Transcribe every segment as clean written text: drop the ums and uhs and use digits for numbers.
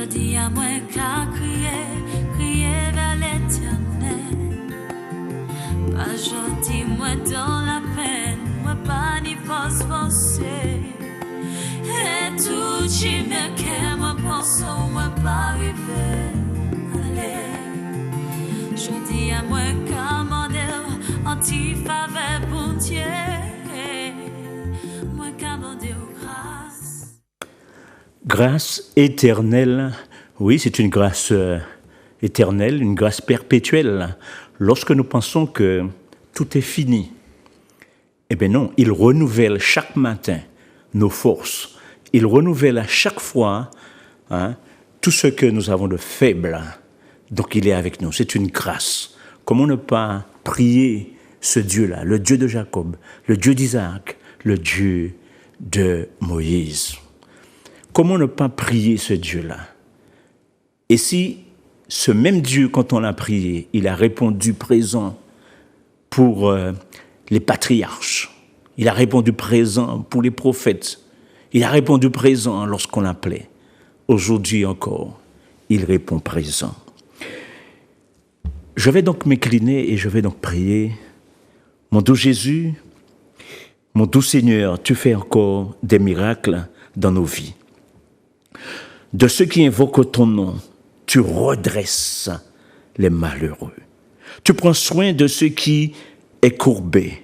dis à moi qu'à crier, crier vers l'éternel. Pas gentil, moi dans la peine, moi pas ni force forcée. Et tout qui me qu'est, moi pense, moi pas arriver. Allez, je dis à moi qu'à modèle, anti-faveur pour Dieu. Moi qu'à modèle grâce. Grâce éternelle, oui, c'est une grâce éternelle, une grâce perpétuelle. Lorsque nous pensons que tout est fini, eh bien non, il renouvelle chaque matin nos forces. Il renouvelle à chaque fois tout ce que nous avons de faible. Donc il est avec nous, c'est une grâce. Comment ne pas prier ce Dieu-là, le Dieu de Jacob, le Dieu d'Isaac, le Dieu de Moïse? Comment ne pas prier ce Dieu-là? Et si ce même Dieu, quand on l'a prié, il a répondu présent pour les patriarches, il a répondu présent pour les prophètes, il a répondu présent lorsqu'on l'appelait. Aujourd'hui encore, il répond présent. Je vais donc m'incliner et je vais donc prier. Mon doux Jésus, mon doux Seigneur, tu fais encore des miracles dans nos vies. De ceux qui invoquent ton nom, tu redresses les malheureux. Tu prends soin de ceux qui est courbé.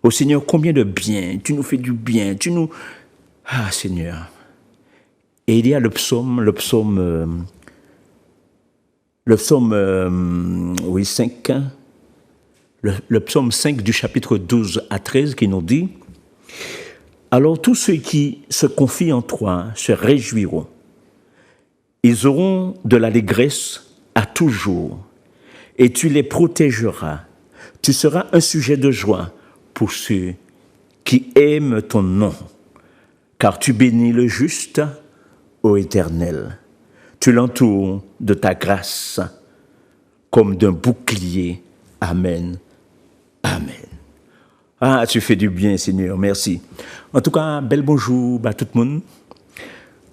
Oh Seigneur, combien de bien, tu nous fais du bien, tu nous... Ah Seigneur. Et il y a le psaume 5, le psaume 5 du chapitre 12 à 13 qui nous dit « Alors tous ceux qui se confient en toi se réjouiront. Ils auront de l'allégresse à toujours, et tu les protégeras. Tu seras un sujet de joie pour ceux qui aiment ton nom, car tu bénis le juste, ô Éternel. Tu l'entoures de ta grâce comme d'un bouclier. Amen. Amen. Ah, tu fais du bien, Seigneur, merci. En tout cas, bel bonjour à tout le monde.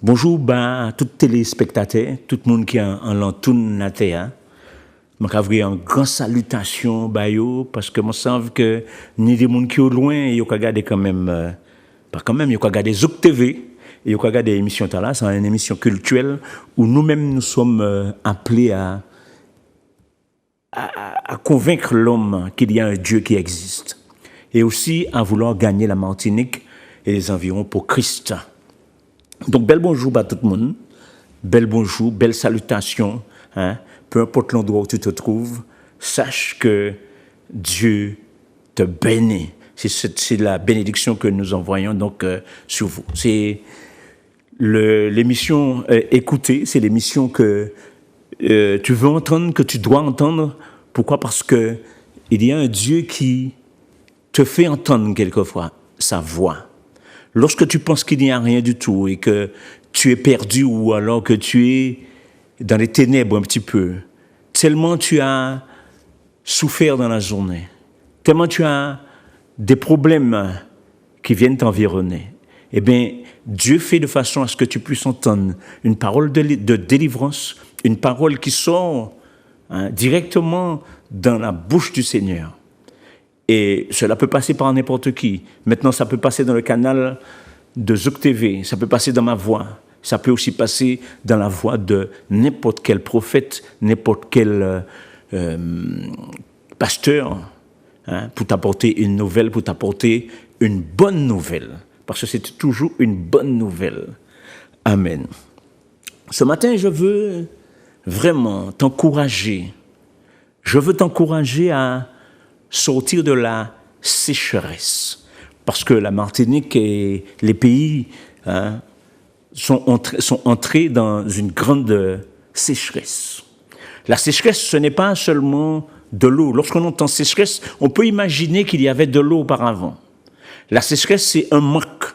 Bonjour à tous les téléspectateurs, tout le monde qui est en l'entourne la terre. Je veux une grande salutation parce que je sens que ni des gens qui sont loin, ils ont regardé quand même, pas quand même, ils ont regardé Zouk TV, et ils ont regardé l'émission Tala, c'est une émission culturelle où nous-mêmes nous sommes appelés à convaincre l'homme qu'il y a un Dieu qui existe et aussi à vouloir gagner la Martinique et les environs pour Christ. Donc, bel bonjour à tout le monde, bel bonjour, belle salutation, peu importe l'endroit où tu te trouves, sache que Dieu te bénit. C'est la bénédiction que nous envoyons donc sur vous. C'est l'émission écoutée, c'est l'émission que tu veux entendre, que tu dois entendre. Pourquoi? Parce que il y a un Dieu qui te fait entendre quelquefois sa voix. Lorsque tu penses qu'il n'y a rien du tout et que tu es perdu ou alors que tu es dans les ténèbres un petit peu, tellement tu as souffert dans la journée, tellement tu as des problèmes qui viennent t'environner, eh bien, Dieu fait de façon à ce que tu puisses entendre une parole de délivrance, une parole qui sort directement dans la bouche du Seigneur. Et cela peut passer par n'importe qui. Maintenant, ça peut passer dans le canal de Zouk TV, ça peut passer dans ma voix, ça peut aussi passer dans la voix de n'importe quel prophète, n'importe quel pasteur, pour t'apporter une nouvelle, pour t'apporter une bonne nouvelle. Parce que c'est toujours une bonne nouvelle. Amen. Ce matin, je veux vraiment t'encourager. Je veux t'encourager à sortir de la sécheresse. Parce que la Martinique et les pays sont entrés dans une grande sécheresse. La sécheresse, ce n'est pas seulement de l'eau. Lorsqu'on entend sécheresse, on peut imaginer qu'il y avait de l'eau auparavant. La sécheresse, c'est un manque.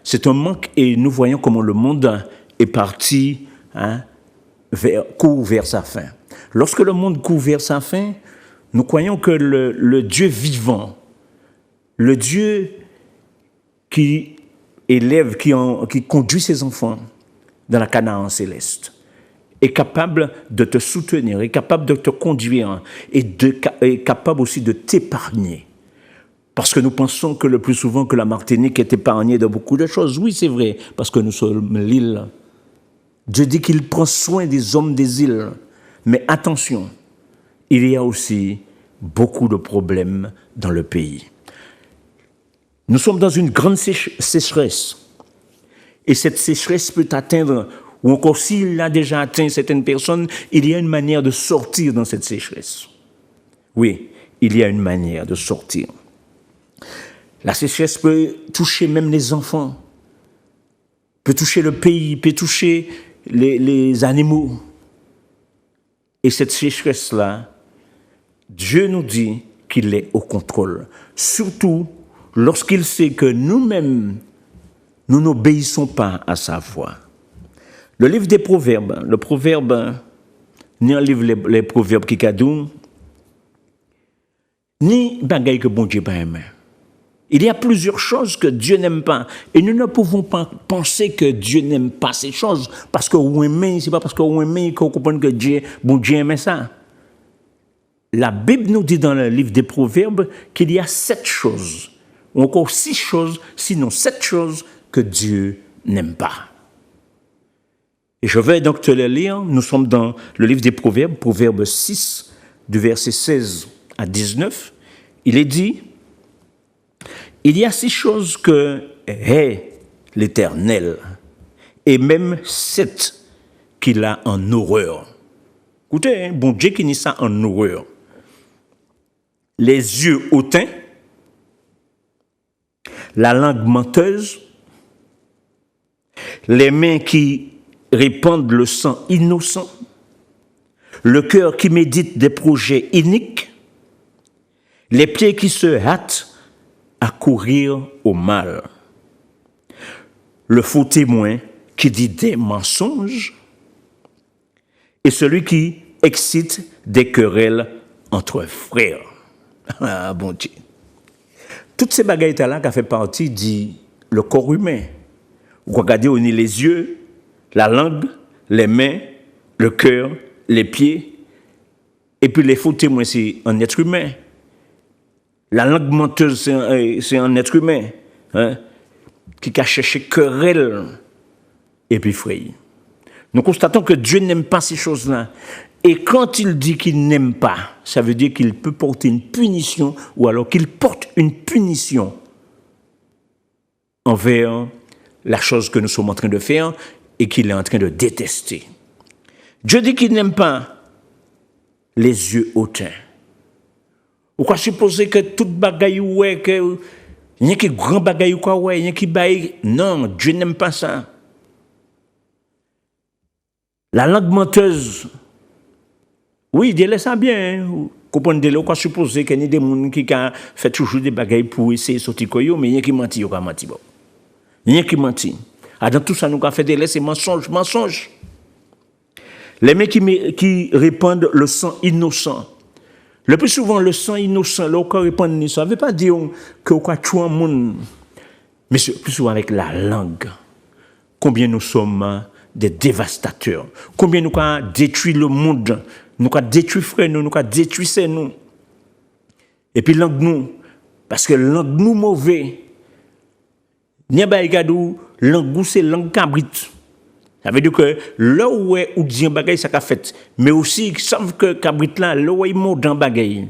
C'est un manque et nous voyons comment le monde est parti, court vers sa fin. Lorsque le monde court vers sa fin, nous croyons que le Dieu vivant, le Dieu qui élève, qui conduit ses enfants, dans la Canaan céleste, est capable de te soutenir, est capable de te conduire et est capable aussi de t'épargner. Parce que nous pensons que le plus souvent que la Martinique est épargnée de beaucoup de choses. Oui, c'est vrai, parce que nous sommes l'île. Dieu dit qu'il prend soin des hommes des îles. Mais attention, il y a aussi beaucoup de problèmes dans le pays. Nous sommes dans une grande sécheresse. Et cette sécheresse peut atteindre, ou encore s'il a déjà atteint certaines personnes, il y a une manière de sortir dans cette sécheresse. Oui, il y a une manière de sortir. La sécheresse peut toucher même les enfants, peut toucher le pays, peut toucher les animaux. Et cette sécheresse-là, Dieu nous dit qu'il est au contrôle. Surtout lorsqu'il sait que nous-mêmes, nous n'obéissons pas à sa voix. Le livre des Proverbes, le Proverbe, ni un livre les Proverbes qui cadou, ni bagaille que bon Dieu pas aimé. Il y a plusieurs choses que Dieu n'aime pas. Et nous ne pouvons pas penser que Dieu n'aime pas ces choses. Parce que on aime, c'est pas parce qu'on aime qu'on comprend que Dieu aime ça. La Bible nous dit dans le livre des Proverbes qu'il y a 7 choses, ou encore 6 choses, sinon 7 choses que Dieu n'aime pas. Et je vais donc te le lire. Nous sommes dans le livre des Proverbes, Proverbe 6, du verset 16 à 19. Il est dit: il y a 6 choses que hait l'Éternel, et même 7 qu'il a en horreur. Écoutez, bon Dieu qui dit ça en horreur. Les yeux hautains, la langue menteuse, les mains qui répandent le sang innocent, le cœur qui médite des projets iniques, les pieds qui se hâtent à courir au mal, le faux témoin qui dit des mensonges et celui qui excite des querelles entre frères. Ah, bon Dieu. Toutes ces bagailles-là qui fait partie du corps humain. Vous regardez, on y les yeux, la langue, les mains, le cœur, les pieds, et puis les faux témoins, c'est un être humain. La langue menteuse, c'est un être humain, hein, qui a cherché querelle et puis fraye. Nous constatons que Dieu n'aime pas ces choses-là. Et quand il dit qu'il n'aime pas, ça veut dire qu'il peut porter une punition, ou alors qu'il porte une punition envers la chose que nous sommes en train de faire et qu'il est en train de détester. Dieu dit qu'il n'aime pas les yeux hautains. Ou quoi supposer que toute bagaille ouais que rien qui grand bagaille quoi ouais, rien qui baille, non, Dieu n'aime pas ça. La langue menteuse, oui, il laisse ça bien. Comprenez-le, ou quoi supposer qu'il y a des gens qui fait toujours des bagailles pour essayer de sortir koyo, mais rien qui mentit, ou pas mentir bon. Rien qui mentit. Ah, dans tout ça, nous avons fait des laisses mensonges. Les mecs qui répandent le sang innocent. Le plus souvent, le sang innocent, là, qu'on répand, ça ne veut pas dire que on tue un monde, mais c'est plus souvent avec la langue. Combien nous sommes des dévastateurs. Combien nous avons détruit le monde. Nous avons détruit frères, nous avons détruit nous. Et puis langue nous, parce que langue nous mauvais. N'y a pas de langue c'est langue cabrit. Ça veut dire que là où est ou dit un bagay ça qu'a fait, mais aussi ils savent que cabrit là où il mort dans bagay,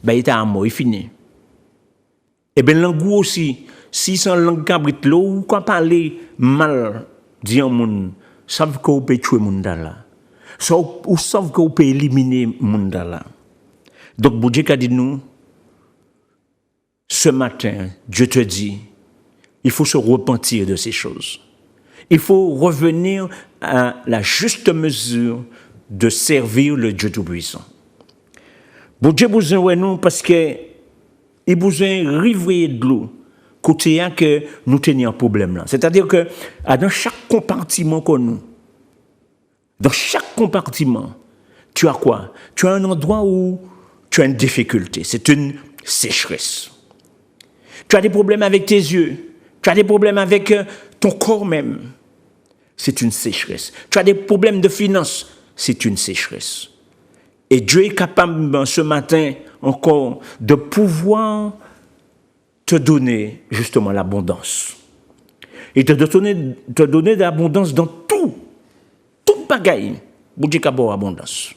bah il est à mort, il fini. Et ben langue aussi, si c'est langue cabrit là ou quand parler mal dit un monde, savent que on peut tuer monde là. Ou savent que on peut éliminer monde là. Donc bon Dieu a dit nous ce matin, Dieu te dit, il faut se repentir de ces choses. Il faut revenir à la juste mesure de servir le Dieu Tout-Puissant. Bon Dieu besoin de nous parce que il besoin rivrer de l'eau côté que nous tenions un problème là. C'est-à-dire que dans chaque compartiment que nous, dans chaque compartiment, tu as quoi? Tu as un endroit où tu as une difficulté. C'est une sécheresse. Tu as des problèmes avec tes yeux. Tu as des problèmes avec ton corps même. c'est une sécheresse. Tu as des problèmes de finances, c'est une sécheresse. Et Dieu est capable ce matin encore de pouvoir te donner justement l'abondance. Et te donner de l'abondance dans tout bagaille. Bon Dieu capable abondance.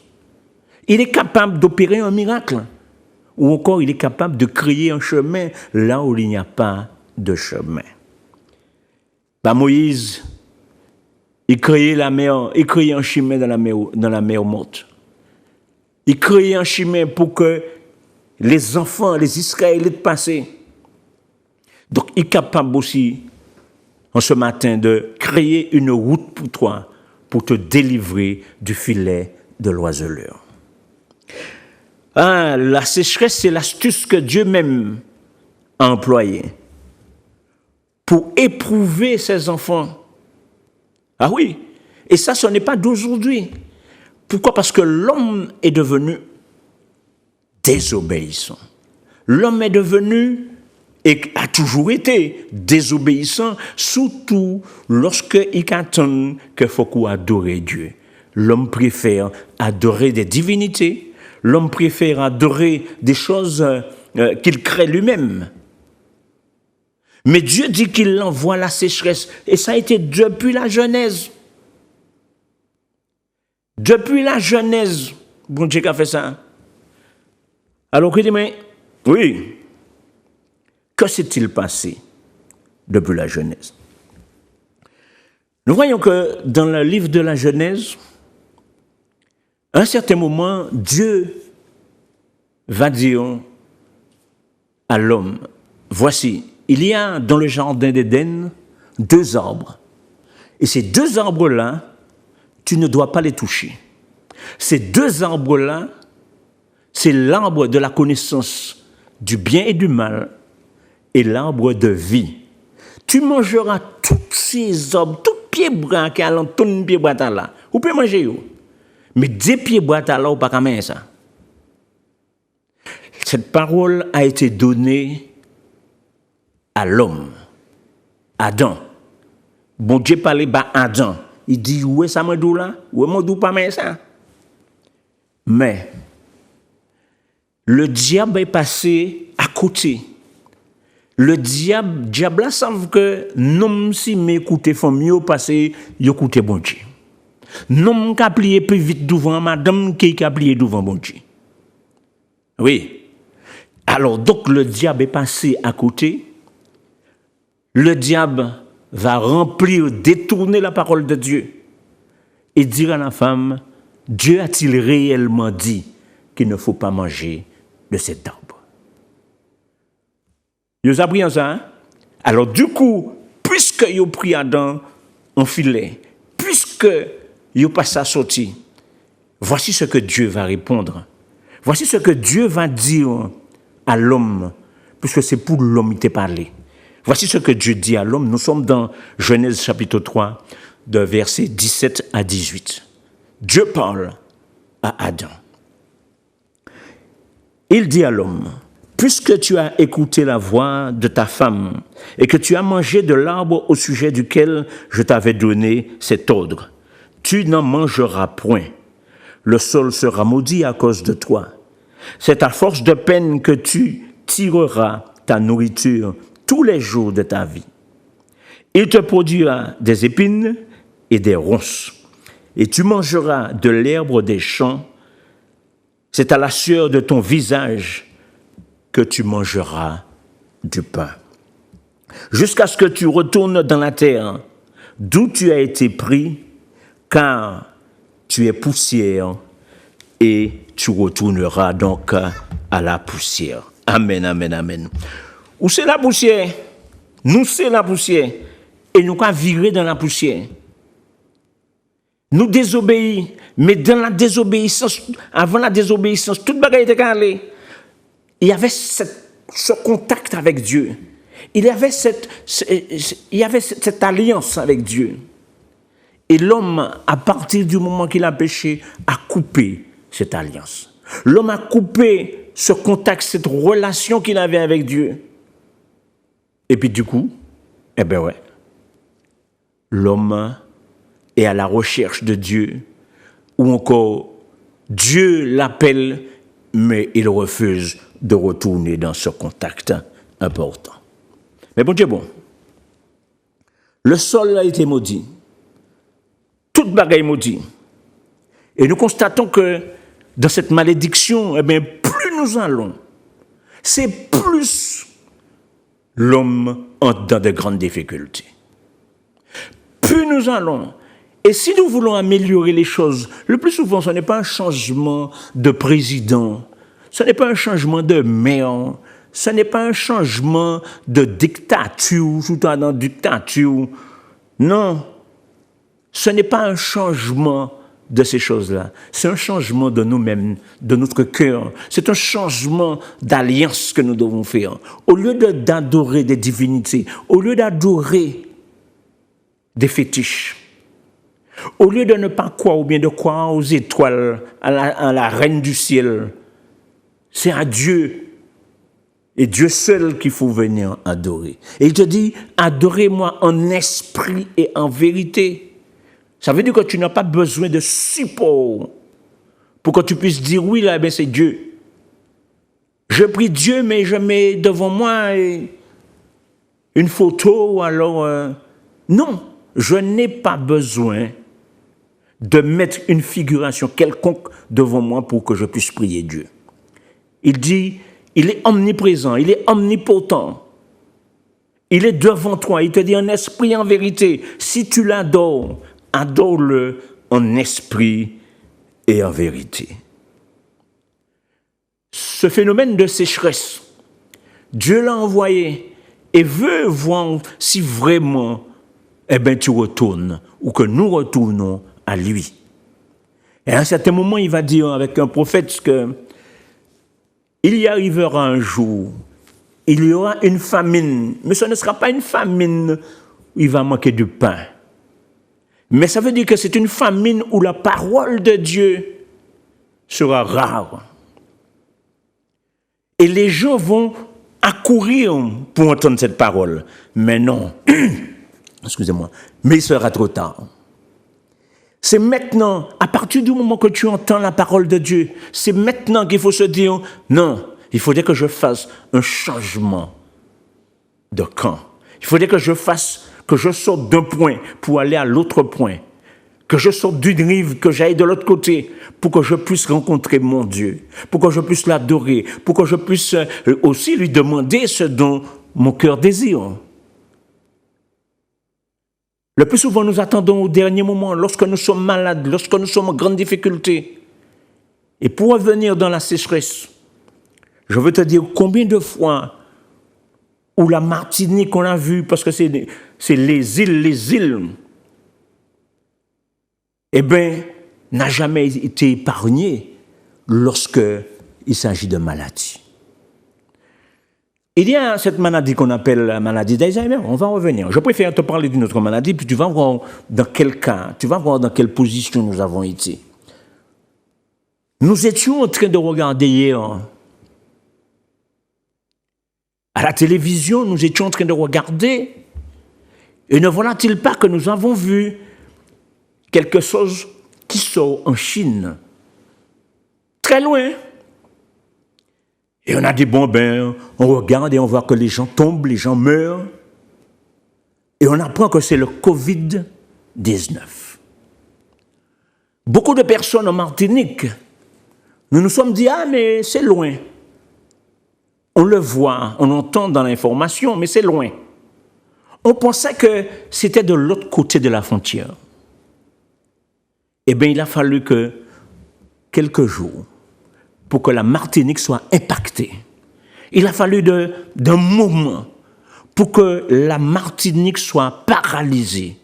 Il est capable d'opérer un miracle. Ou encore il est capable de créer un chemin là où il n'y a pas de chemin. Bah, Moïse, il créait la mer, il créait un chemin dans la mer morte. Il créait un chemin pour que les enfants, les Israélites passaient. Donc, il est capable aussi, en ce matin, de créer une route pour toi, pour te délivrer du filet de l'oiseleur. Ah, la sécheresse, c'est l'astuce que Dieu même a employée pour éprouver ses enfants. Ah oui, et ça, ce n'est pas d'aujourd'hui. Pourquoi? Parce que l'homme est devenu désobéissant. L'homme est devenu et a toujours été désobéissant, surtout lorsqu'il attend qu'il faut adorer Dieu. L'homme préfère adorer des divinités, l'homme préfère adorer des choses qu'il crée lui-même. Mais Dieu dit qu'il envoie la sécheresse, et ça a été depuis la Genèse. Depuis la Genèse, bon Dieu qui a fait ça. Alors il dit, mais oui, que s'est-il passé depuis la Genèse? Nous voyons que dans le livre de la Genèse, à un certain moment, Dieu va dire à l'homme, voici, il y a dans le jardin d'Éden 2 arbres. Et ces 2 arbres-là, tu ne dois pas les toucher. Ces 2 arbres-là, c'est l'arbre de la connaissance du bien et du mal et l'arbre de vie. Tu mangeras tous ces arbres, tous pieds bras qui ont ton pied bras là. Vous pouvez manger. Mais 2 pieds bras là, vous ne pouvez pas manger ça. Cette parole a été donnée à l'homme, Adam. Bon Dieu parlait à Adam. Il dit, où est ça me dou là? Où est mon dou pas mais ça? Mais le diable est passé à côté. Le diable là savent que non si m'écouter faut mieux passer, écouter bon Dieu. Non qu'a plier plus vite devant madame qui a plié devant bon Dieu. Oui. Alors donc le diable est passé à côté. Le diable va remplir, détourner la parole de Dieu et dire à la femme, Dieu a-t-il réellement dit qu'il ne faut pas manger de cet arbre? Vous avez appris ça, hein? Alors du coup, puisque vous avez pris Adam en filet, puisque vous n'avez pas ça sorti, voici ce que Dieu va répondre. Voici ce que Dieu va dire à l'homme, puisque c'est pour l'homme qui t'a parlé. Voici ce que Dieu dit à l'homme. Nous sommes dans Genèse chapitre 3, de versets 17 à 18. Dieu parle à Adam. Il dit à l'homme, puisque tu as écouté la voix de ta femme et que tu as mangé de l'arbre au sujet duquel je t'avais donné cet ordre, tu n'en mangeras point. Le sol sera maudit à cause de toi. C'est à force de peine que tu tireras ta nourriture tous les jours de ta vie. Il te produira des épines et des ronces, et tu mangeras de l'herbe des champs. C'est à la sueur de ton visage que tu mangeras du pain, jusqu'à ce que tu retournes dans la terre d'où tu as été pris, car tu es poussière, et tu retourneras donc à la poussière. Amen, amen, amen. Où c'est la poussière? Nous, c'est la poussière. Et nous avons viré dans la poussière. Nous désobéissons. Mais dans la désobéissance, avant la désobéissance, toute bagaille était calée. Il y avait ce contact avec Dieu. Il y avait cette alliance avec Dieu. Et l'homme, à partir du moment qu'il a péché, a coupé cette alliance. L'homme a coupé ce contact, cette relation qu'il avait avec Dieu. Et puis du coup, l'homme est à la recherche de Dieu, ou encore Dieu l'appelle, mais il refuse de retourner dans ce contact important. Mais bon Dieu, bon. Le sol a été maudit. Toute bagaille maudit. Et nous constatons que dans cette malédiction, eh bien, plus nous allons, c'est plus l'homme entre dans de grandes difficultés. Plus nous allons, et si nous voulons améliorer les choses, le plus souvent, ce n'est pas un changement de président, ce n'est pas un changement de maire, ce n'est pas un changement de dictature, tout dans la dictature. Non, ce n'est pas un changement de ces choses-là. C'est un changement de nous-mêmes, de notre cœur. C'est un changement d'alliance que nous devons faire. Au lieu d'adorer des divinités, au lieu d'adorer des fétiches, au lieu de ne pas croire ou bien de croire aux étoiles, à la reine du ciel, c'est à Dieu et Dieu seul qu'il faut venir adorer. Et il te dit, adorez-moi en esprit et en vérité. Ça veut dire que tu n'as pas besoin de support pour que tu puisses dire oui, là, ben c'est Dieu. Je prie Dieu, mais je mets devant moi une photo ou alors... Non, je n'ai pas besoin de mettre une figuration quelconque devant moi pour que je puisse prier Dieu. Il dit, il est omniprésent, il est omnipotent. Il est devant toi, il te dit en esprit, en vérité. Si tu l'adores, adore-le en esprit et en vérité. Ce phénomène de sécheresse, Dieu l'a envoyé et veut voir si vraiment, eh bien, tu retournes ou que nous retournons à lui. Et à un certain moment, il va dire avec un prophète que il y arrivera un jour, il y aura une famine, mais ce ne sera pas une famine où il va manquer de pain. Mais ça veut dire que c'est une famine où la parole de Dieu sera rare. Et les gens vont accourir pour entendre cette parole. Mais non, excusez-moi, mais il sera trop tard. C'est maintenant, à partir du moment que tu entends la parole de Dieu, c'est maintenant qu'il faut se dire, non, il faudrait que je fasse un changement de camp. Il faudrait que je sorte d'un point pour aller à l'autre point, que je sorte d'une rive, que j'aille de l'autre côté, pour que je puisse rencontrer mon Dieu, pour que je puisse l'adorer, pour que je puisse aussi lui demander ce dont mon cœur désire. Le plus souvent, nous attendons au dernier moment, lorsque nous sommes malades, lorsque nous sommes en grande difficulté. Et pour revenir dans la sécheresse, je veux te dire combien de fois où la Martinique, on a vu, parce que c'est les îles, eh bien, n'a jamais été épargnée lorsqu'il s'agit de maladie. Il y a cette maladie qu'on appelle la maladie d'Alzheimer. On va revenir. Je préfère te parler d'une autre maladie, puis tu vas voir dans quel cas, tu vas voir dans quelle position nous avons été. Nous étions en train de regarder hier, à la télévision, nous étions en train de regarder, et ne voilà-t-il pas que nous avons vu quelque chose qui sort en Chine, très loin. Et on a dit, bon ben, on regarde et on voit que les gens tombent, les gens meurent. Et on apprend que c'est le Covid-19. Beaucoup de personnes en Martinique, nous nous sommes dit, ah mais c'est loin. On le voit, on entend dans l'information, mais c'est loin. On pensait que c'était de l'autre côté de la frontière. Eh bien, il a fallu que quelques jours pour que la Martinique soit impactée. Il a fallu d'un moment pour que la Martinique soit paralysée.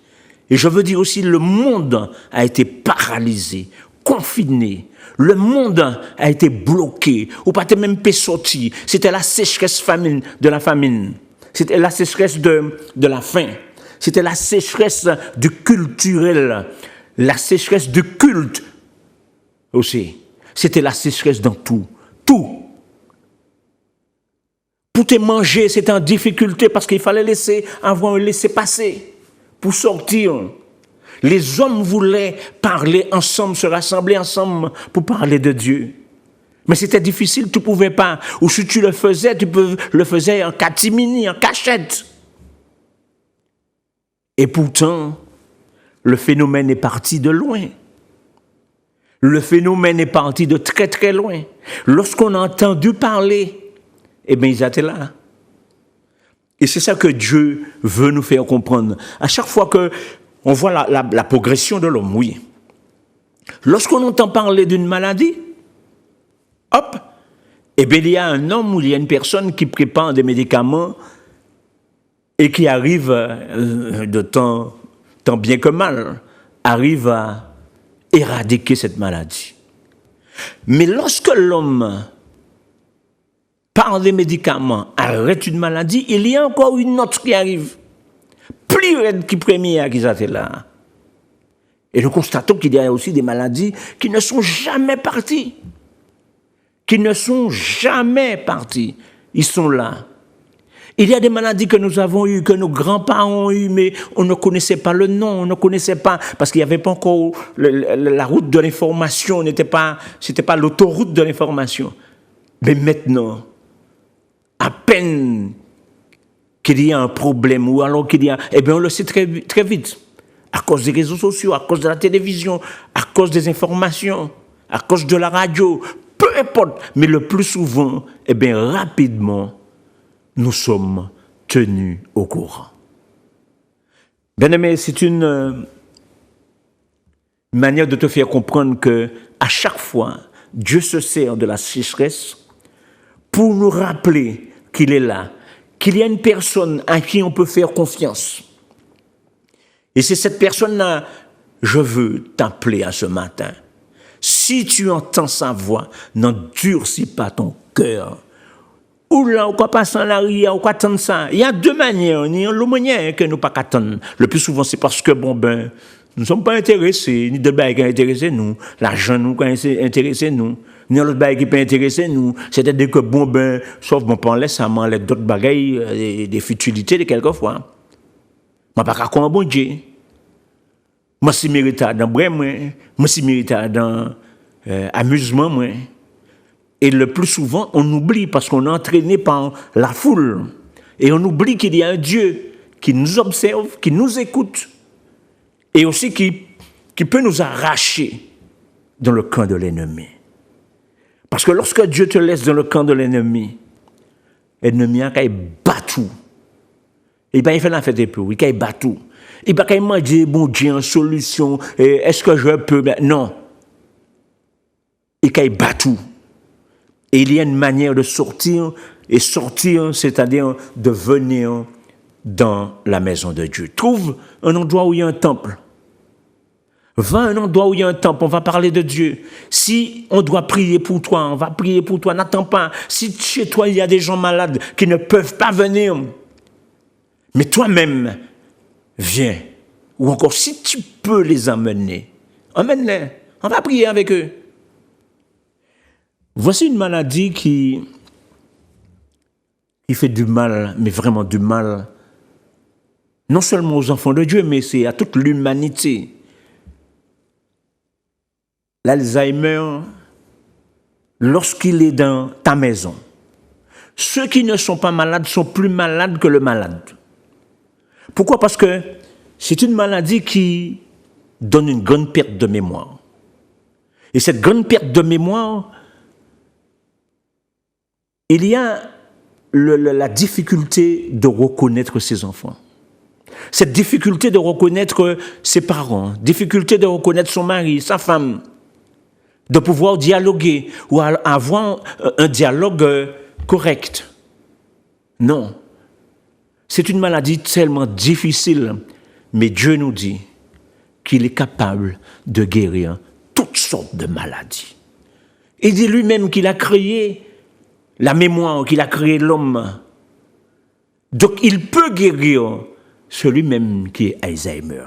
Et je veux dire aussi, le monde a été paralysé, confiné. Le monde a été bloqué, ou pas même pas sorti. C'était la sécheresse de la famine. C'était la sécheresse de la faim. C'était la sécheresse du culturel, la sécheresse du culte aussi. C'était la sécheresse dans tout. Tout. Pour te manger, c'était en difficulté parce qu'il fallait avoir un laisser-passer pour sortir. Les hommes voulaient parler ensemble, se rassembler ensemble pour parler de Dieu. Mais c'était difficile, tu ne pouvais pas. Ou si tu le faisais, le faisais en catimini, en cachette. Et pourtant, le phénomène est parti de loin. Le phénomène est parti de très très loin. Lorsqu'on a entendu parler, eh bien, ils étaient là. Et c'est ça que Dieu veut nous faire comprendre. À chaque fois qu'on voit la progression de l'homme, oui. Lorsqu'on entend parler d'une maladie, hop, eh bien, il y a un homme ou il y a une personne qui prépare des médicaments et qui arrive, de tant bien que mal, arrive à éradiquer cette maladie. Mais lorsque l'homme, par des médicaments, arrête une maladie, il y a encore une autre qui arrive, plus raide que la première qui était là. Et nous constatons qu'il y a aussi des maladies qui ne sont jamais parties. Qui ne sont jamais parties. Ils sont là. Il y a des maladies que nous avons eues, que nos grands-parents ont eues, mais on ne connaissait pas le nom, on ne connaissait pas, parce qu'il n'y avait pas encore la route de l'information, c'était pas l'autoroute de l'information. Mais maintenant, à peine qu'il y a un problème, ou alors qu'il y a, eh bien on le sait très, très vite, à cause des réseaux sociaux, à cause de la télévision, à cause des informations, à cause de la radio, peu importe, mais le plus souvent, eh bien rapidement, nous sommes tenus au courant. Bien-aimé, c'est une manière de te faire comprendre que à chaque fois, Dieu se sert de la sécheresse pour nous rappeler qu'il est là, qu'il y a une personne à qui on peut faire confiance. Et c'est cette personne-là, je veux t'appeler à ce matin. Si tu entends sa voix, n'endurcis pas ton cœur. Ou là, on passe en arrière, on attend ça. Il y a deux manières. Il y a le moyen que nous pas attendre. Le plus souvent, c'est parce que, nous ne sommes pas intéressés, ni de bail qui intéressé nous, l'argent nous qui intéressé nous, ni l'autre bail qui peut intéresser nous. C'est-à-dire que, sauf on laisse ça, on laisse d'autres bagailles, des futilités de quelquefois. Je pas comme un bon Dieu. Je suis mérité dans le je suis mérité dans amusement, moi. Et le plus souvent, on oublie parce qu'on est entraîné par la foule. Et on oublie qu'il y a un Dieu qui nous observe, qui nous écoute. Et aussi qui peut nous arracher dans le camp de l'ennemi. Parce que lorsque Dieu te laisse dans le camp de l'ennemi a qu'à battre tout. Et bien, il fait la fête des peu, il qu'à battre tout. Il va qu'à dire, bon Dieu, en solution, est-ce que je peux? Non. Il qu'à battre tout. Et il y a une manière de sortir, et sortir, c'est-à-dire de venir dans la maison de Dieu. Trouve un endroit où il y a un temple. Va à un endroit où il y a un temple, on va parler de Dieu. Si on doit prier pour toi, on va prier pour toi, n'attends pas. Si chez toi, il y a des gens malades qui ne peuvent pas venir, mais toi-même, viens. Ou encore, si tu peux les amener, emmène-les, on va prier avec eux. Voici une maladie qui fait du mal, mais vraiment du mal, non seulement aux enfants de Dieu, mais c'est à toute l'humanité. L'Alzheimer, lorsqu'il est dans ta maison, ceux qui ne sont pas malades sont plus malades que le malade. Pourquoi? Parce que c'est une maladie qui donne une grande perte de mémoire. Et cette grande perte de mémoire, il y a la difficulté de reconnaître ses enfants. Cette difficulté de reconnaître ses parents, difficulté de reconnaître son mari, sa femme, de pouvoir dialoguer ou avoir un dialogue correct. Non. C'est une maladie tellement difficile, mais Dieu nous dit qu'il est capable de guérir toutes sortes de maladies. Il dit lui-même qu'il a créé la mémoire, qu'il a créé l'homme. Donc il peut guérir celui-même qui est Alzheimer.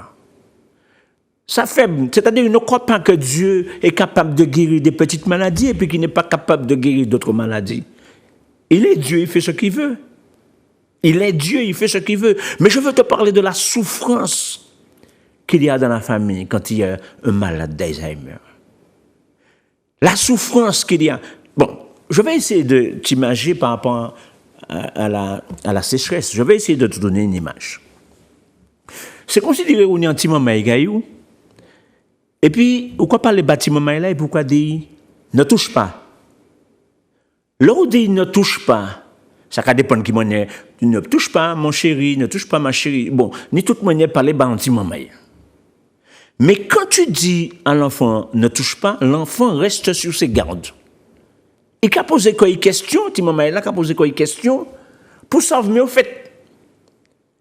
Ça fait, c'est-à-dire qu'il ne croit pas que Dieu est capable de guérir des petites maladies et puis qu'il n'est pas capable de guérir d'autres maladies. Il est Dieu, il fait ce qu'il veut. Il est Dieu, il fait ce qu'il veut. Mais je veux te parler de la souffrance qu'il y a dans la famille quand il y a un malade d'Alzheimer. La souffrance qu'il y a. Bon, je vais essayer de t'imaginer par rapport à la sécheresse. Je vais essayer de te donner une image. C'est considéré qu'on est un petit moment gaillou. Et puis, pourquoi pas les bâtiments là et pourquoi dire ne touche pas. Là où dit ne touche pas, ça va dépendre qui m'en est. Ne touche pas, mon chéri, ne touche pas, ma chérie. Bon, ni toute manière parler un petit moment. Mais quand tu dis à l'enfant ne touche pas, l'enfant reste sur ses gardes. Il a posé quoi une question, petit maman là, il a posé quoi une question pour savoir, mais au fait,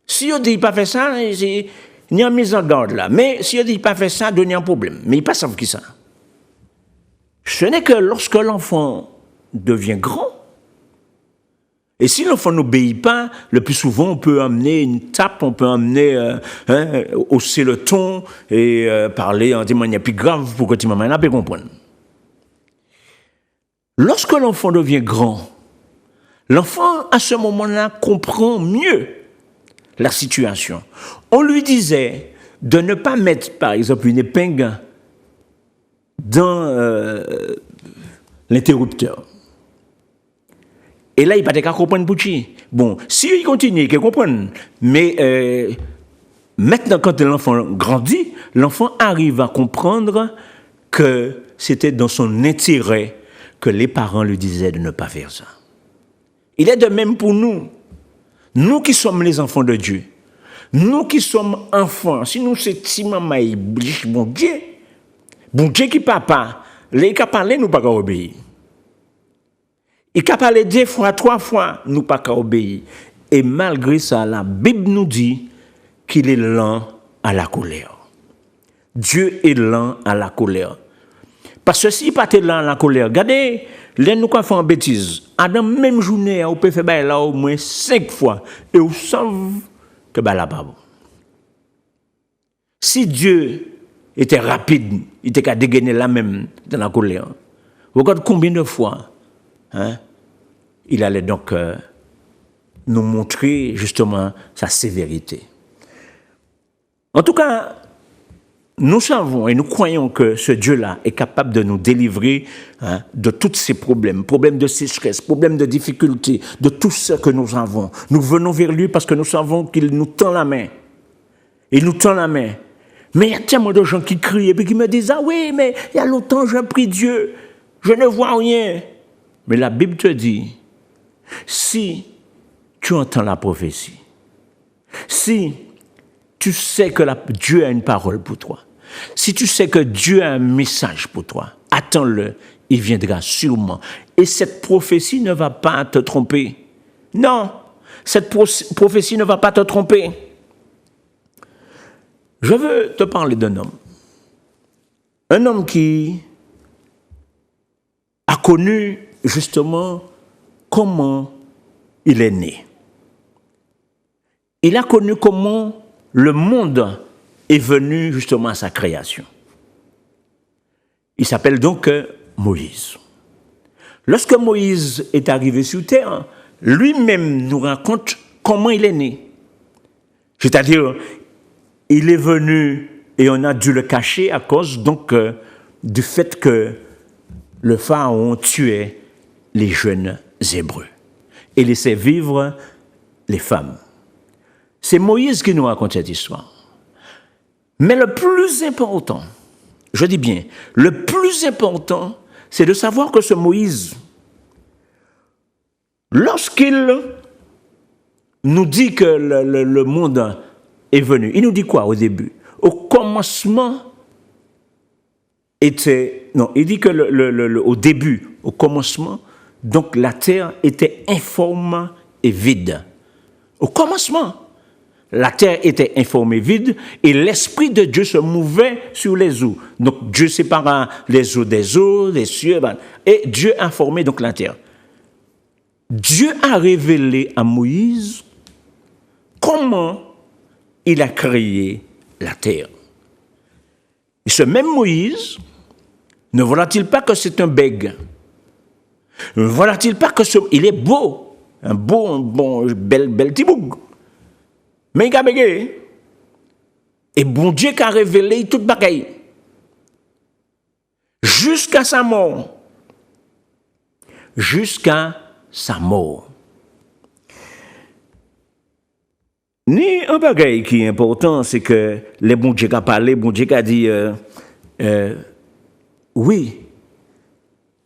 si on dit qu'il n'a pas fait ça, il y a une mise en garde là. Mais si on dit qu'il n'a pas fait ça, il y a un problème. Mais il ne savent pas qui ça. Ce n'est que lorsque l'enfant devient grand, et si l'enfant n'obéit pas, le plus souvent, on peut amener une tape, on peut amener hausser le ton et parler en manière plus grave pour que tu maman puisse comprendre. Lorsque l'enfant devient grand, l'enfant, à ce moment-là, comprend mieux la situation. On lui disait de ne pas mettre, par exemple, une épingle dans l'interrupteur. Et là, il ne peut pas comprendre pour qui. Bon, si il continue, il comprend. Mais maintenant, quand l'enfant grandit, l'enfant arrive à comprendre que c'était dans son intérêt que les parents lui disaient de ne pas faire ça. Il est de même pour nous. Nous qui sommes les enfants de Dieu. Nous qui sommes enfants. Si nous, c'est petit maman, bon Dieu qui papa, les qui parlé, nous pas obéir. Il a parlé 2 fois, 3 fois, nous pas qu'à obéir. Et malgré ça, la Bible nous dit qu'il est lent à la colère. Dieu est lent à la colère. Parce que s'il pas lent à la colère, regardez, les nous fait en bêtise. À la même journée, on peut faire là au moins 5 fois. Et vous savez que là pas bon. Si Dieu était rapide, il était qu'à dégainer la même dans la colère. Regarde combien de fois, il allait donc nous montrer justement sa sévérité. En tout cas, nous savons et nous croyons que ce Dieu-là est capable de nous délivrer de tous ces problèmes, problèmes de sécheresse, problèmes de difficulté, de tout ce que nous avons. Nous venons vers lui parce que nous savons qu'il nous tend la main. Il nous tend la main. Mais il y a tellement de gens qui crient et puis qui me disent « Ah oui, mais il y a longtemps je prie Dieu, je ne vois rien. » Mais la Bible te dit, si tu entends la prophétie, si tu sais que Dieu a une parole pour toi, si tu sais que Dieu a un message pour toi, attends-le, il viendra sûrement. Et cette prophétie ne va pas te tromper. Non, cette prophétie ne va pas te tromper. Je veux te parler d'un homme. Un homme qui a connu justement comment il est né. Il a connu comment le monde est venu justement à sa création. Il s'appelle donc Moïse. Lorsque Moïse est arrivé sur terre, lui-même nous raconte comment il est né. C'est-à-dire, il est venu et on a dû le cacher à cause donc du fait que le pharaon tuait les jeunes Hébreux et laissait vivre les femmes. C'est Moïse qui nous raconte cette histoire. Mais le plus important, je dis bien, le plus important, c'est de savoir que ce Moïse, lorsqu'il nous dit que le monde est venu, il nous dit quoi au début? Au commencement était... Non, il dit que au début, au commencement, donc la terre était informe et vide. Au commencement, la terre était informe et vide et l'Esprit de Dieu se mouvait sur les eaux. Donc Dieu sépara les eaux des eaux, les cieux, et Dieu a formé donc la terre. Dieu a révélé à Moïse comment il a créé la terre. Et ce même Moïse, ne voilà-t-il pas que c'est un bègue? Ne voilà-t-il pas que il est beau, un bon, bel petit boug? Mais il a bégayé. Et bon Dieu qui a révélé toute bagaille. Jusqu'à sa mort. Jusqu'à sa mort. Ni un bagaille qui est important, c'est que les bon Dieu qui a parlé, bon Dieu qui a dit, oui,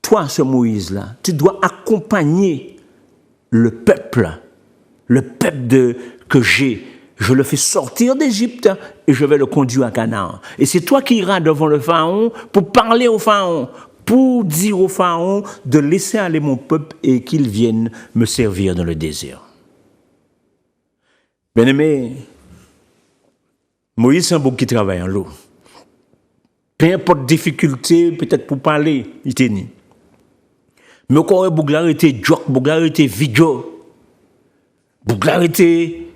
toi, ce Moïse-là, tu dois accompagner le peuple que j'ai. Je le fais sortir d'Égypte et je vais le conduire à Canaan. Et c'est toi qui iras devant le Pharaon pour parler au Pharaon, pour dire au Pharaon de laisser aller mon peuple et qu'il vienne me servir dans le désert. Bien-aimé, Moïse, c'est un bouc qui travaille en l'eau. Peu importe difficulté, peut-être pour parler, il était ni. Mais encore un bouc là était joc, bouc là était vidéo, bouc là était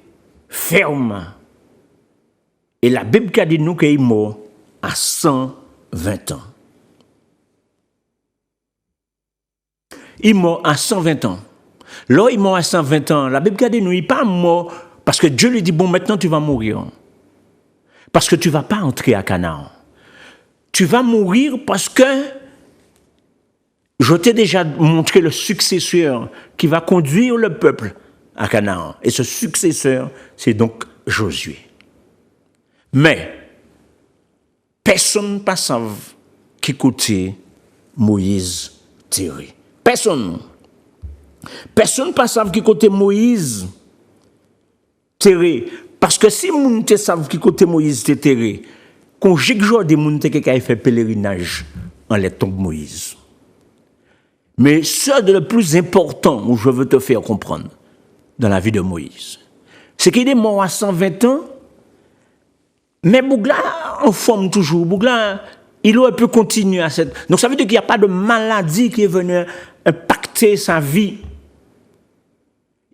ferme. Et la Bible a dit nous qu'il est mort à 120 ans. Il est mort à 120 ans. Là, il est mort à 120 ans. La Bible a dit nous, il n'est pas mort parce que Dieu lui dit, bon, maintenant tu vas mourir. Parce que tu ne vas pas entrer à Canaan. Tu vas mourir parce que je t'ai déjà montré le successeur qui va conduire le peuple à Canaan. Et ce successeur, c'est donc Josué. Mais, personne ne pas savent qui côté Moïse tiré. Personne. Personne ne pas savent qui côté Moïse tiré. Parce que si moun te savent qui côté Moïse te terré, quand j'ai des moun te qui fait pèlerinage en les tombe Moïse. Mais ce de le plus important où je veux te faire comprendre dans la vie de Moïse, c'est qu'il est mort à 120 ans, mais Bougla en forme toujours. Bougla, il aurait pu continuer à cette. Donc ça veut dire qu'il n'y a pas de maladie qui est venue impacter sa vie.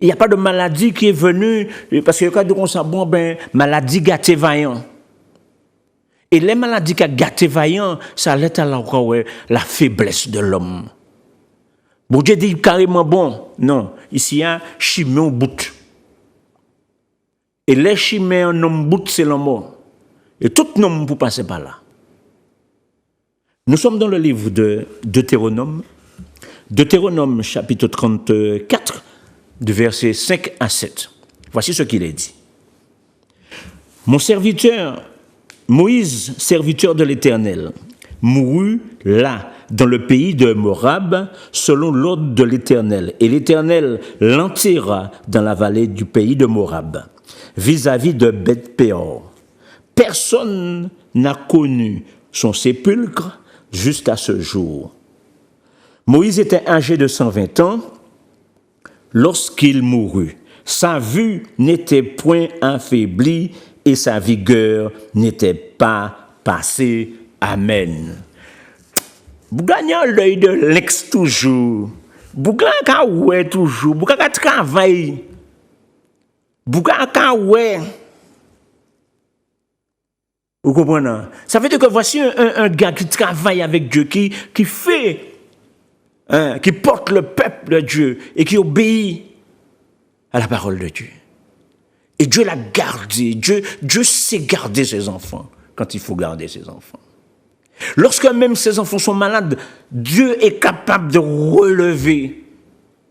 Il n'y a pas de maladie qui est venue, parce que quand on sait, bon, ben, maladie gâté vaillant. Et les maladies qui gâté vaillant, ça allait à la faiblesse de l'homme. Bon Dieu dit carrément bon, non, ici il y a chimé au bout. Et les chimés en homme bout, c'est l'homme mort. Et tout homme pour passer par là. Nous sommes dans le livre de Deutéronome. Deutéronome chapitre 34, du verset 5 à 7. Voici ce qu'il est dit. Mon serviteur, Moïse, serviteur de l'Éternel, mourut là, dans le pays de Moab, selon l'ordre de l'Éternel. Et l'Éternel l'enterra dans la vallée du pays de Moab, vis-à-vis de Beth-Péor. Personne n'a connu son sépulcre jusqu'à ce jour. Moïse était âgé de 120 ans lorsqu'il mourut. Sa vue n'était point affaiblie et sa vigueur n'était pas passée. Amen. Vous gagnez l'œil de l'ex toujours. Vous gagnez toujours. Vous gagnez travail. Vous gagnez. Vous comprenez? Ça veut dire que voici un gars qui travaille avec Dieu, qui fait, qui porte le peuple de Dieu et qui obéit à la parole de Dieu. Et Dieu l'a gardé. Dieu sait garder ses enfants quand il faut garder ses enfants. Lorsque même ses enfants sont malades, Dieu est capable de relever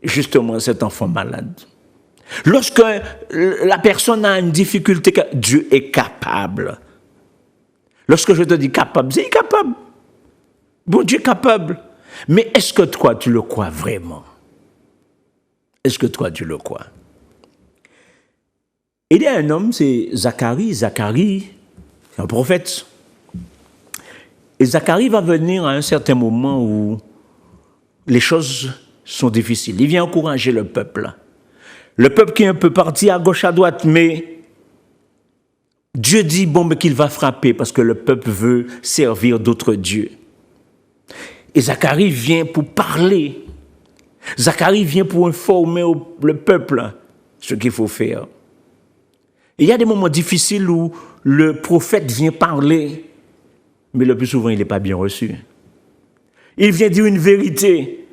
justement cet enfant malade. Lorsque la personne a une difficulté, Dieu est capable. Lorsque je te dis capable, c'est capable. Bon Dieu est capable. Mais est-ce que toi, tu le crois vraiment? Est-ce que toi, tu le crois? Il y a un homme, c'est Zacharie. Zacharie, c'est un prophète. Et Zacharie va venir à un certain moment où les choses sont difficiles. Il vient encourager le peuple. Le peuple qui est un peu parti à gauche, à droite, mais Dieu dit bon, mais qu'il va frapper parce que le peuple veut servir d'autres dieux. Et Zacharie vient pour parler. Zacharie vient pour informer le peuple ce qu'il faut faire. Et il y a des moments difficiles où le prophète vient parler, mais le plus souvent, il n'est pas bien reçu. Il vient dire une vérité.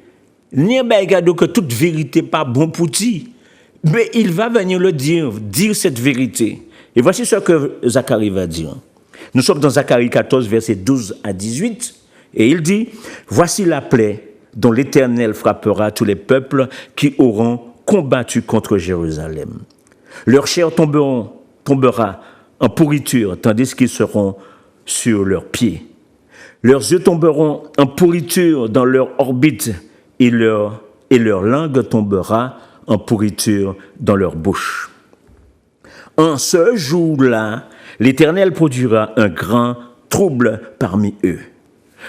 Ni que toute vérité n'est pas bon pour dire, mais il va venir le dire cette vérité. Et voici ce que Zacharie va dire. Nous sommes dans Zacharie 14, versets 12 à 18, et il dit, « Voici la plaie dont l'Éternel frappera tous les peuples qui auront combattu contre Jérusalem. Leur chair tombera en pourriture, tandis qu'ils seront sur leurs pieds. Leurs yeux tomberont en pourriture dans leur orbite, et leur langue tombera en pourriture dans leur bouche. En ce jour-là, l'Éternel produira un grand trouble parmi eux.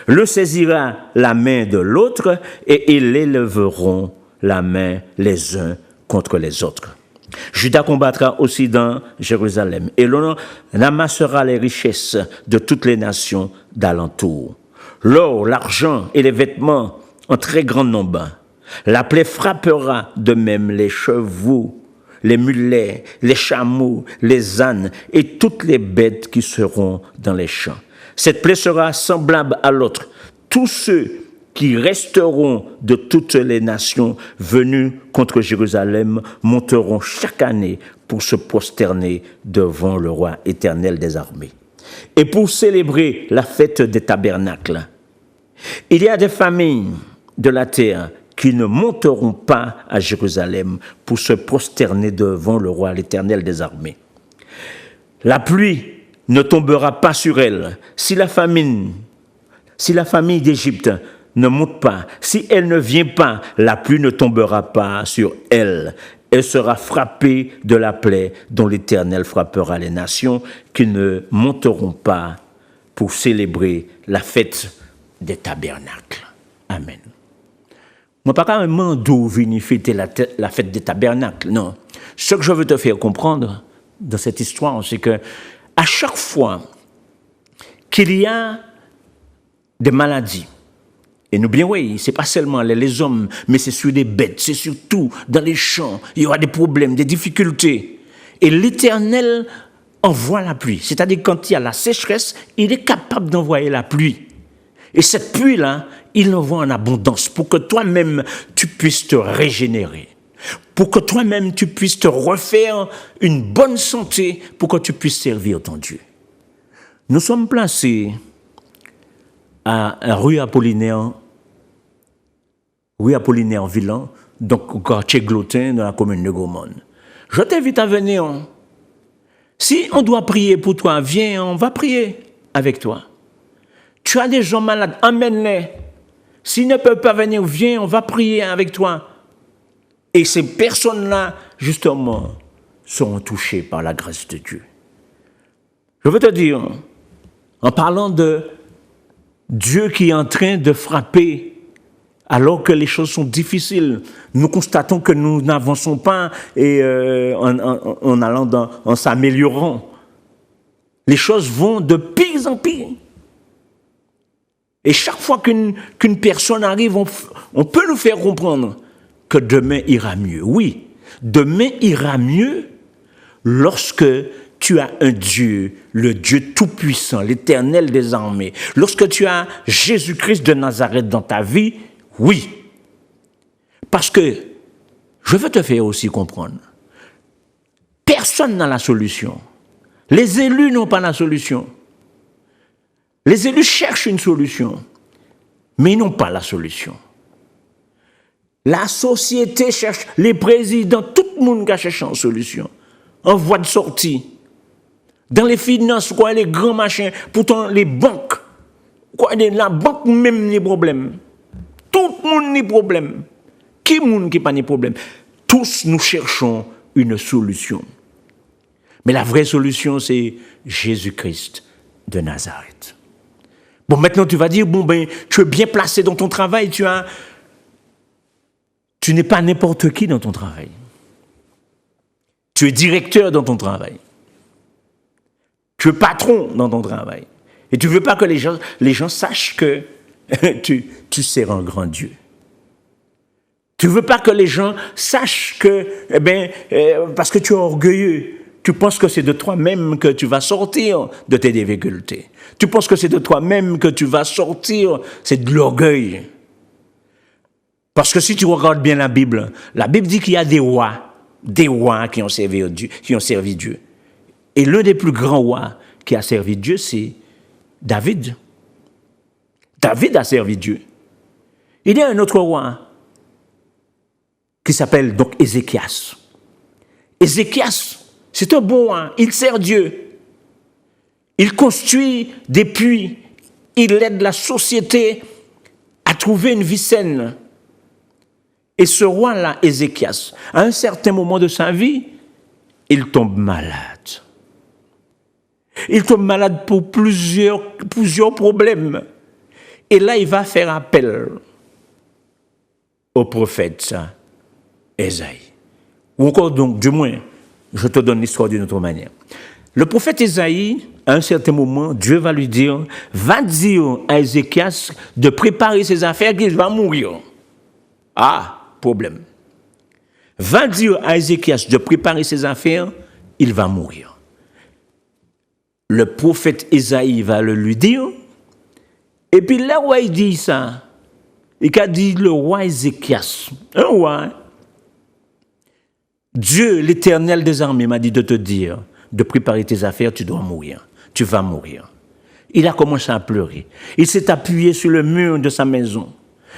Le saisira la main de l'autre et ils élèveront la main les uns contre les autres. Juda combattra aussi dans Jérusalem et l'on amassera les richesses de toutes les nations d'alentour. L'or, l'argent et les vêtements en très grand nombre. La plaie frappera de même les chevaux, les mulets, les chameaux, les ânes et toutes les bêtes qui seront dans les champs. Cette plaie sera semblable à l'autre. Tous ceux qui resteront de toutes les nations venues contre Jérusalem monteront chaque année pour se prosterner devant le roi éternel des armées. Et pour célébrer la fête des tabernacles, il y a des familles de la terre qui ne monteront pas à Jérusalem pour se prosterner devant le roi l'Éternel des armées. La pluie ne tombera pas sur elle. Si la famille d'Égypte ne monte pas, si elle ne vient pas, la pluie ne tombera pas sur elle. Elle sera frappée de la plaie dont l'Éternel frappera les nations qui ne monteront pas pour célébrer la fête des tabernacles. Amen. Moi, pas carrément d'où venir fêter la fête des tabernacles, non. Ce que je veux te faire comprendre dans cette histoire, c'est que à chaque fois qu'il y a des maladies, et n'oublions, oui, c'est pas seulement les hommes, mais c'est sur les bêtes, c'est surtout dans les champs, il y aura des problèmes, des difficultés. Et l'Éternel envoie la pluie. C'est-à-dire quand il y a la sécheresse, il est capable d'envoyer la pluie. Et cette pluie-là, il l'envoie en abondance pour que toi-même, tu puisses te régénérer. Pour que toi-même, tu puisses te refaire une bonne santé pour que tu puisses servir ton Dieu. Nous sommes placés à rue Apollinaire Villan, donc au quartier Glotin, dans la commune de Gaumont. Je t'invite à venir. Si on doit prier pour toi, viens, on va prier avec toi. Tu as des gens malades, emmène-les. S'ils ne peuvent pas venir, viens, on va prier avec toi. Et ces personnes-là, justement, seront touchées par la grâce de Dieu. Je veux te dire, en parlant de Dieu qui est en train de frapper, alors que les choses sont difficiles, nous constatons que nous n'avançons pas et en s'améliorant. Les choses vont de pire en pire. Et chaque fois qu'une personne arrive, on peut nous faire comprendre que demain ira mieux. Oui, demain ira mieux lorsque tu as un Dieu, le Dieu tout-puissant, l'Éternel des armées. Lorsque tu as Jésus-Christ de Nazareth dans ta vie, oui. Parce que, je veux te faire aussi comprendre, personne n'a la solution. Les élus n'ont pas la solution. Les élus cherchent une solution, mais ils n'ont pas la solution. La société cherche, les présidents, tout le monde cherche une solution, en voie de sortie. Dans les finances, quoi, les grands machins, pourtant les banques, quoi, la banque même les problèmes. Tout le monde a des problèmes. Qui monde qui n'a pas de problème? Tous nous cherchons une solution. Mais la vraie solution, c'est Jésus-Christ de Nazareth. Bon, maintenant, tu vas dire, tu es bien placé dans ton travail, tu n'es pas n'importe qui dans ton travail. Tu es directeur dans ton travail. Tu es patron dans ton travail. Et tu ne veux pas que les gens sachent que tu sers un grand Dieu. Tu ne veux pas que les gens sachent que, parce que tu es orgueilleux, tu penses que c'est de toi-même que tu vas sortir de tes difficultés. Tu penses que c'est de toi-même que tu vas sortir, c'est de l'orgueil. Parce que si tu regardes bien la Bible dit qu'il y a des rois qui ont servi Dieu. Et l'un des plus grands rois qui a servi Dieu, c'est David. David a servi Dieu. Il y a un autre roi qui s'appelle donc Ézéchias. Ézéchias, c'est un bon roi, il sert Dieu. Il construit des puits, il aide la société à trouver une vie saine. Et ce roi-là, Ézéchias, à un certain moment de sa vie, il tombe malade. Il tombe malade pour plusieurs problèmes. Et là, il va faire appel au prophète Ésaïe. Ou encore, donc, du moins, je te donne l'histoire d'une autre manière. Le prophète Ésaïe, à un certain moment, Dieu va lui dire, va dire à Ézéchias de préparer ses affaires qu'il va mourir. Ah, problème. Va dire à Ézéchias de préparer ses affaires, il va mourir. Le prophète Ésaïe va le lui dire, et puis là où il dit ça, il a dit le roi Ézéchias, un roi, Dieu, l'Éternel des armées, m'a dit de te dire, de préparer tes affaires, tu dois mourir, tu vas mourir. Il a commencé à pleurer. Il s'est appuyé sur le mur de sa maison.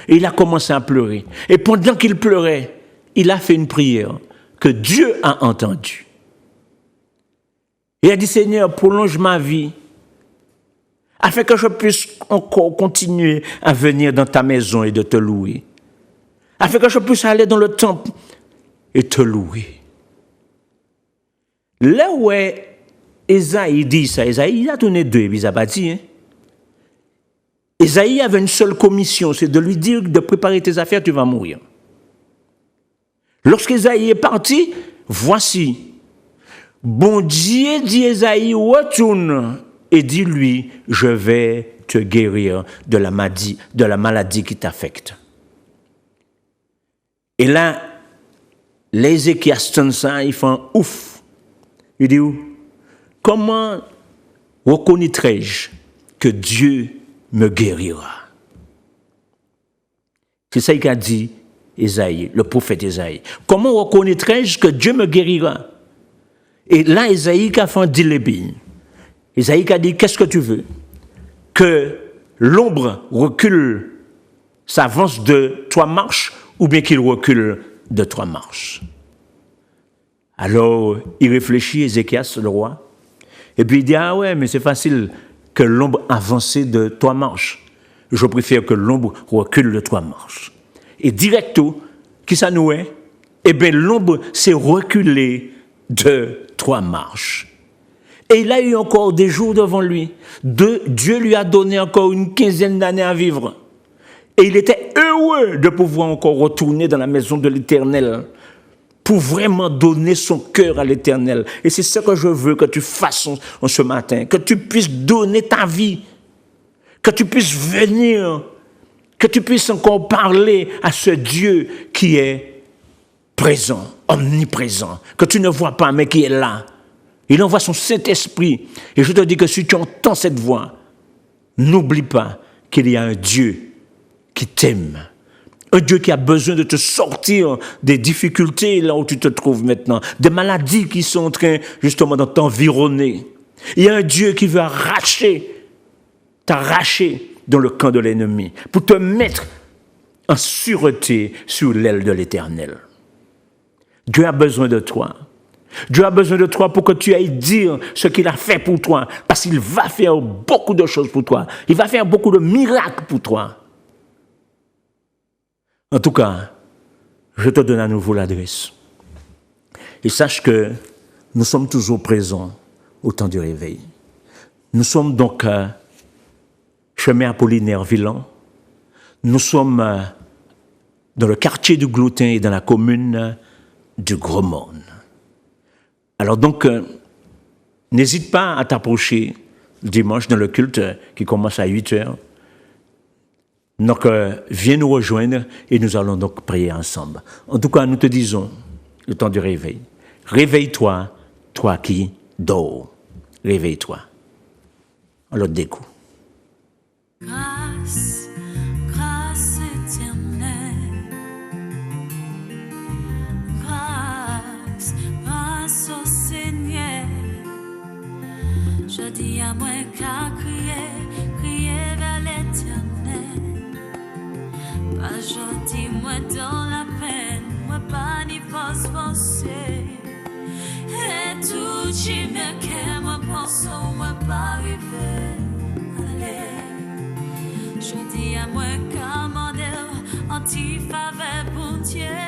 Et il a commencé à pleurer. Et pendant qu'il pleurait, il a fait une prière que Dieu a entendue. Il a dit, Seigneur, prolonge ma vie, afin que je puisse encore continuer à venir dans ta maison et de te louer. Afin que je puisse aller dans le temple et te louer. Là où Ésaïe dit ça, Ésaïe a donné deux, il n'a pas dit. Ésaïe avait une seule commission, c'est de lui dire de préparer tes affaires, tu vas mourir. Lorsqu'Ésaïe est parti, voici, bon Dieu dit Ésaïe, retourne et dis-lui, je vais te guérir de la maladie qui t'affecte. Et là, les Ézéchias entendent ça, ils font ouf. Il dit, comment reconnaîtrai-je que Dieu me guérira? C'est ça qu'a dit Ésaïe, le prophète Ésaïe. Comment reconnaîtrai-je que Dieu me guérira? Et là, Ésaïe a fait un dilemme. Ésaïe a dit, qu'est-ce que tu veux? Que l'ombre recule, s'avance de 3 marches, ou bien qu'il recule de 3 marches? Alors, il réfléchit, Ézéchias, le roi, et puis il dit, ah ouais, mais c'est facile que l'ombre avance de 3 marches. Je préfère que l'ombre recule de 3 marches. Et directo, qui ça nous est? Eh bien, l'ombre s'est reculée de 3 marches. Et il a eu encore des jours devant lui. Dieu lui a donné encore une 15aine d'années à vivre. Et il était heureux de pouvoir encore retourner dans la maison de l'Éternel pour vraiment donner son cœur à l'Éternel. Et c'est ce que je veux que tu fasses en ce matin, que tu puisses donner ta vie, que tu puisses venir, que tu puisses encore parler à ce Dieu qui est présent, omniprésent, que tu ne vois pas mais qui est là. Il envoie son Saint-Esprit. Et je te dis que si tu entends cette voix, n'oublie pas qu'il y a un Dieu qui t'aime. Un Dieu qui a besoin de te sortir des difficultés là où tu te trouves maintenant, des maladies qui sont en train justement de t'environner. Il y a un Dieu qui veut t'arracher dans le camp de l'ennemi pour te mettre en sûreté sur l'aile de l'Éternel. Dieu a besoin de toi. Dieu a besoin de toi pour que tu ailles dire ce qu'il a fait pour toi, parce qu'il va faire beaucoup de choses pour toi. Il va faire beaucoup de miracles pour toi. En tout cas, je te donne à nouveau l'adresse. Et sache que nous sommes toujours présents au temps du réveil. Nous sommes donc chemin Apollinaire Villan. Nous sommes dans le quartier du Gloutin et dans la commune du Gros-Morne. Alors donc, n'hésite pas à t'approcher dimanche dans le culte qui commence à 8h. Donc, viens nous rejoindre et nous allons donc prier ensemble. En tout cas, nous te disons, le temps du réveil, réveille-toi, toi qui dors. Réveille-toi. Alors, découp. Grâce, grâce éternelle. Grâce, grâce au Seigneur. Je dis à moi qu'à crier, crier vers l'éternel. Pas gentil, moi dans la peine, moi pas ni force forcée. Et tout qui me qu'est, moi pense, moi pas arriver. Allez, je dis à moi qu'à m'en anti-faveur pour Dieu.